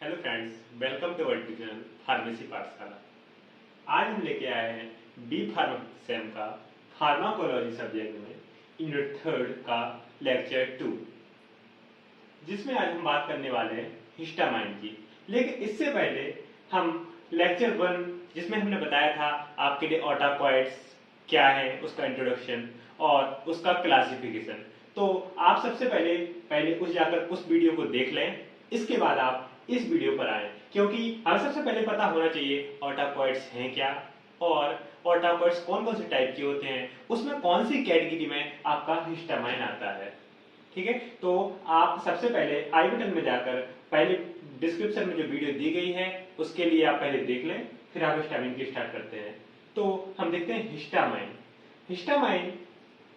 Hello friends, welcome to our channel pharmacy Pathshala. आज हम लेके आए हैं बी फार्म सेम का फार्माकोलॉजी सब्जेक्ट में यूनिट 3 का लेक्चर 2, जिसमें आज हम बात करने वाले हैं हिस्टामाइन की। लेकिन इससे पहले हम लेक्चर 1, जिसमें हमने बताया था आपके लिए ऑटोकॉइड्स क्या है, उसका इंट्रोडक्शन और उसका क्लासिफिकेशन, तो आप सबसे पहले उस वीडियो को देख लें। इसके बाद आप इस वीडियो पर आए, क्योंकि हमें सबसे पहले पता होना चाहिए ऑटोकॉइड्स हैं क्या और ऑटोकॉइड्स कौन कौन से टाइप के होते हैं, उसमें कौन सी कैटेगरी में आपका हिस्टामाइन आता है। ठीक है, तो आप सबसे पहले आई बटन में जाकर पहले डिस्क्रिप्शन में जो वीडियो दी गई है उसके लिए आप पहले देख लें, फिर आप हिस्टामाइन की स्टार्ट करते हैं। तो हम देखते हैं हिस्टामाइन। हिस्टामाइन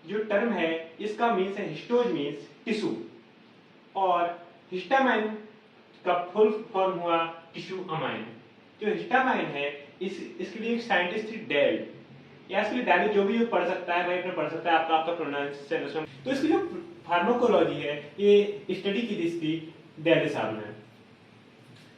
जो टर्म है इसका मीन्स है हिस्टोज मीन्स टिश्यू, और हिस्टामाइन का फुल फॉर्म हुआ टिश्यू अमाइन। जो हिस्टामाइन है इसके लिए एक साइंटिस्ट थी डेल, या इसके लिए डायरेक्ट जो भी पढ़ सकता है वही पढ़ सकता है, आपका प्रोनाउंसिएशन। तो इसकी जो फार्माकोलॉजी है ये स्टडी की थी डेल साहब ने।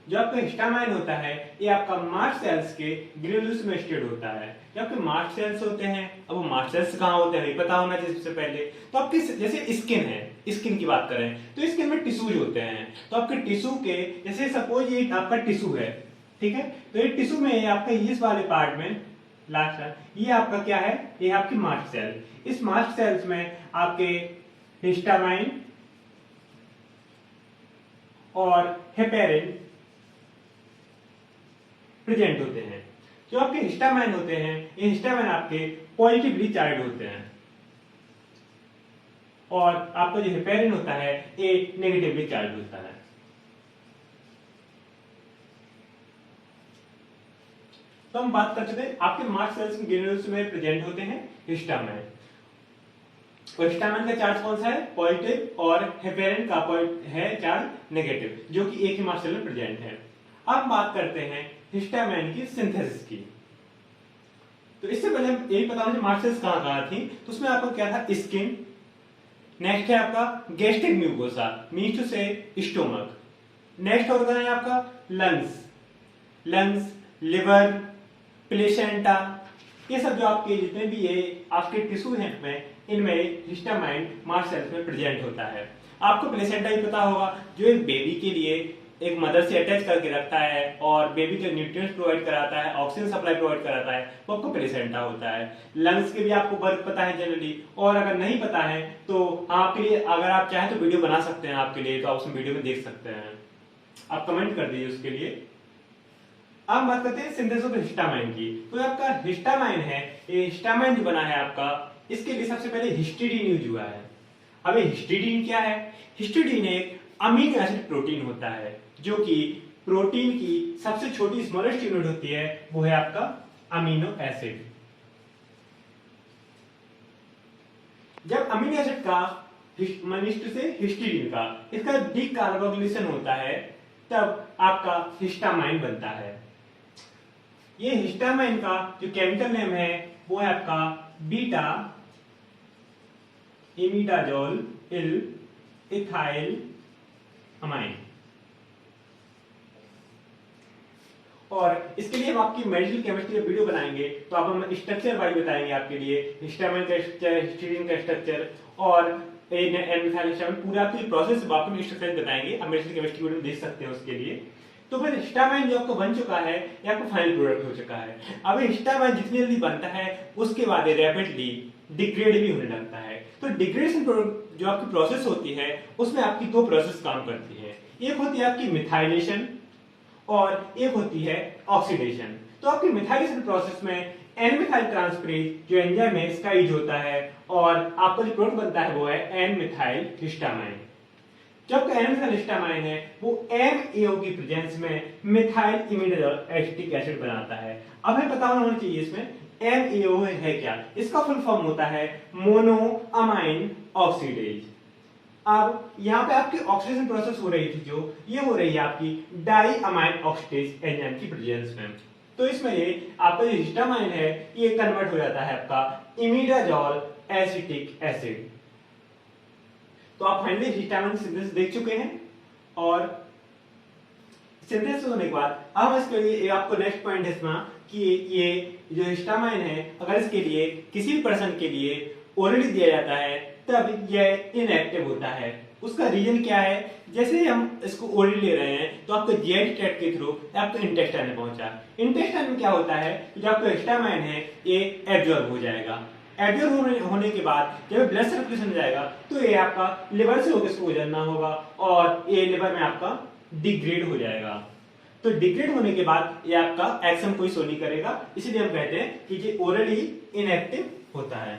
जो आपका हिस्टामाइन होता है ये आपका मास्ट सेल्स के ग्रेन्यूल्स में स्टेड होता है। जो आपके मास्ट सेल्स होते हैं, अब वो मास्ट सेल्स कहाँ होते हैं ये पता होना चाहिए सबसे पहले। तो आपके जैसे स्किन है, स्किन की बात करें तो स्किन में टिश्यूज होते हैं। तो आपके टिश्यू के जैसे सपोज ये आपका टिश्यू है, ठीक है, तो ये टिश्यू में आपका इस वाले पार्ट में लास्ट ये आपका क्या है, ये आपकी मास्ट सेल। इस मास्ट सेल्स में आपके हिस्टामाइन और हेपेरिन प्रेजेंट होते हैं। जो आपके हिस्टामाइन होते हैं ये हिस्टामाइन आपके पॉजिटिवली चार्ज होते हैं, और आपका जो हेपेरिन होता है ये नेगेटिवली चार्ज होता है। तो हम बात कर चुके हैं आपके मास्ट सेल्स के ग्रेन्यूल्स में प्रेजेंट होते हैं हिस्टामाइन। और हिस्टामाइन का चार्ज कौन सा है, पॉजिटिव, और हेपेरिन का है चार्ज नेगेटिव, जो कि एक ही मास्ट सेल में प्रेजेंट है। अब बात करते हैं हिस्टामाइन की सिंथेसिस की। तो इससे पहले यही पता होना चाहिए मास्ट सेल्स कहां थी। तो उसमें आपका क्या था, स्किन, नेक्स्ट है आपका गैस्ट्रिक म्यूकोसा मीन्स टू से स्टोमक, नेक्स्ट ऑर्गन है आपका लंग्स, लिवर, प्लेसेंटा, ये सब जो आपके जितने भी ये आपके टिश्यू हैं इनमें हिस्टामाइन मास्ट सेल्स में प्रेजेंट होता है। आपको प्लेसेंटा ही पता होगा, जो एक बेबी के लिए एक मदर से अटैच करके रखता है और बेबी के न्यूट्रिएंट्स प्रोवाइड कराता है, ऑक्सीजन सप्लाई प्रोवाइड कराता है, वो आपको प्लेसेंटा होता है। लंग्स के भी आपको वर्क पता है जनरली, और अगर नहीं पता है तो आपके लिए अगर आप चाहें तो वीडियो बना सकते हैं आपके लिए, तो आप उसमें वीडियो में देख सकते हैं, आप कमेंट कर दीजिए उसके लिए। अब बात करते हैं सिंथेसिस ऑफ हिस्टामाइन की। तो आपका हिस्टामाइन है, ये हिस्टामाइन जो बना है आपका, इसके लिए सबसे पहले हिस्टिडीन यूज हुआ है। अब ये हिस्टिडीन क्या है, हिस्टिडीन एक अमीनो एसिड प्रोटीन होता है, जो कि प्रोटीन की सबसे छोटी स्मॉलेस्ट यूनिट होती है, वो है आपका अमीनो एसिड। जब अमीनो एसिड का मनिष्ठ से हिस्टिडीन का इसका डीकार्बोक्सिलेशन होता है तब आपका हिस्टामाइन बनता है। ये हिस्टामाइन का जो केमिकल नेम है वो है आपका बीटा इमिडाजोल इथाइल अमाइन। और इसके लिए हम आपकी मेडिकल केमिस्ट्री का वीडियो बनाएंगे, तो आप हम स्ट्रक्चर वाइज बताएंगे आपके लिए हिस्टामाइन का स्ट्रक्चर, हिस्टिडीन का स्ट्रक्चर और पूरा आपकी प्रोसेस आपको स्ट्रक्चर बताएंगे। आप मेडिकल केमिस्ट्री वीडियो देख सकते हैं उसके लिए। तो फिर हिस्टामाइन जो आपको बन चुका है ये आपको फाइनल प्रोडक्ट हो चुका है। अब हिस्टामाइन जितनी जल्दी बनता है उसके बाद रैपिडली डिग्रेड भी होने लगता है। तो डिग्रेडेशन जो आपकी प्रोसेस होती है उसमें आपकी दो प्रोसेस काम करती है, एक होती है आपकी मिथाइलेशन और एक होती है ऑक्सीडेशन। तो आपकी मिथाइलेशन प्रोसेस में एन मिथाइल ट्रांसफरेज जो एंजाइम है इसका यूज होता है, और आपका जो प्रोडक्ट बनता है वो है एन मिथाइल हिस्टामाइन। जब एन मिथाइल हिस्टामाइन है वो MAO की प्रेजेंस में मिथाइल इमिडाजोल एसिटिक एसिड बनाता है। अब हमें पता होना चाहिए इसमें MAO है क्या, इसका फुल फॉर्म होता है मोनो अमाइन ऑक्सीडेज। अब यहाँ पे आपकी ऑक्सीडेशन प्रोसेस हो रही थी, जो ये हो रही है आपकी डाई अमाइन ऑक्सीडेज एंजाइम की प्रेजेंस में। तो इसमें ये आपका जो हिस्टामाइन है ये कन्वर्ट हो जाता है आपका इमिडाजोल एसिटिक एसिड। तो आप फाइनली हिस्टामाइन सिंथेसिस देख चुके हैं, और सिंथेसिस होने के बाद अब इसके लिए आपको नेक्स्ट पॉइंट है इसमें कि ये जो हिस्टामाइन है अगर इसके लिए किसी भी पर्सन के लिए ओरली दिया जाता है तब यह इनएक्टिव होता है। उसका रीजन क्या है, जैसे हम इसको ओरली ले रहे हैं तो आपको जीआईटी ट्रैक्ट के थ्रू आपको इंटेस्टाइन में पहुंचा। इंटेस्टाइन में क्या होता है कि जो आपका हिस्टामाइन है ये एब्जॉर्ब हो जाएगा। एब्जॉर्ब होने के बाद जब ब्लड सर्कुलेशन जाएगा तो ये आपका लिवर से होकर इसको गुजरना होगा और ये लिवर में आपका डिग्रेड हो जाएगा। तो डिग्रेड होने के बाद ये आपका एक्शन कोई शो नहीं करेगा, इसलिए हम कहते हैं कि ये ओरली इनएक्टिव होता है।